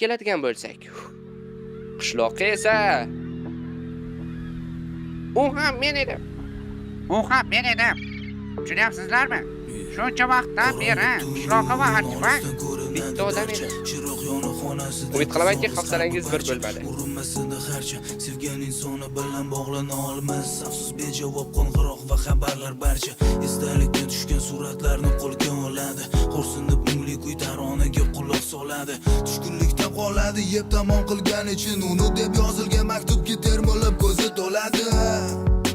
keladigan bo'lsak, qishloqqa esa u ham men edim. Tushunyapsizlarmi? Shuncha vaqtdan beri qishloqqa va Artifa Bitta odam edi. Umid qilamanki, hafsalangiz bir bo'lmadi. Sevgan insoni bilan bog'lana olmas, afsus bejavob qo'ng'iroq va xabarlar barcha. Esdalikka tushgan suratlarni qo'lga oladi. Xo'rsinib mungli kuy taronaga quloq soladi. Tushkunlikda qoladi, yeb tamom qilgan uchun uni deb yozilgan maktubga termilib ko'zi to'ladi.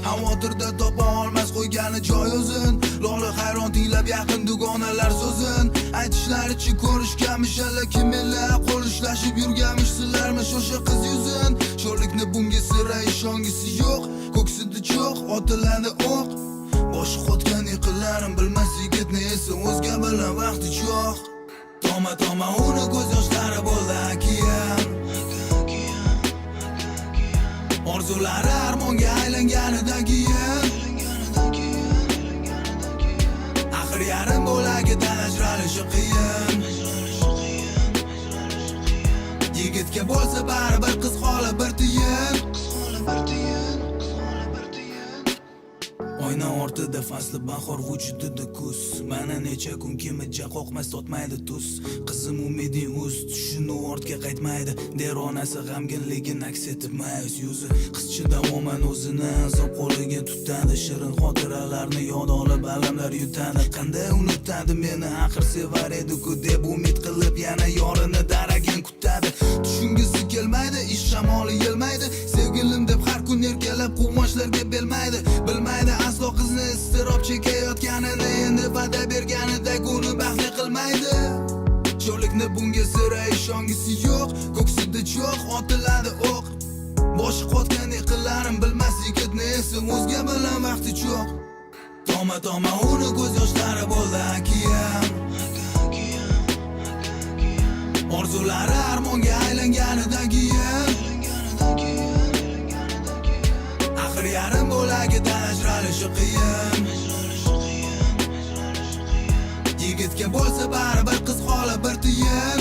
Xavotirda topa olmas qo'ygani joy o'zin. Lola hayron tinglab yaqin dugonalar so'zin. Aytishlaricha ko'rishganmish alla kimlar qo'lishlashib yurganmish sizlarmish o'sha qiz yuzin. Sho'rlikni bunga sira ishongisi yo'q. Ko'ksida cho'q otiladi o'q. Boshi qotgan yiqillarim bilmas yigitni esa o'zga bilan vaqti cho'q. Toma uni ko'z yoshlari bo'ldi akiyan. Orzulari armonga aylanganidan keyin axir yarim bo'lagidan ajralishi qiyin. Yigitga bo'lsa baribir qiz holi bir tiyin. Oyna ortida fasli bahor vujudida kuz. Mana necha kun kimija qoqmas totmaydi tuz. Qizim umiding uz tushini ortga qaytmaydi. Deronasi g'amginligini aks etib mayus yuzi. Qizcha davoman o'zini azob qo'liga tutadi. Shirin xotiralarni yod olib alamlar yutadi. Qanday unutadi meni axir sevar edi-ku deb umid qilib yana yorini daragin kutadi. Tushungisi kelmaydi, ish shamoli yelmaydi. Sevgilim deb har kun erkalab quvonchlarga belmaydi. Bilmaydi aslo qizni istirob chekayotganini, endi va'da berganida uni baxtli qilmaydi. Sho'rlikni bunga sira ishongisi yo'q. Ko'ksida cho'q otiladi o'q. Boshi qotgan yiqillarim bilmas yigitni esa o'zga bilan vaqti cho'q. Toma uni ko'z yoshlari bo'ldi akiyan. Orzulari armonga aylanganidan keyin axir yarim bo'lagidan ajralishi qiyin. Yigitga bo'lsa baribir qiz holi bir tiyin.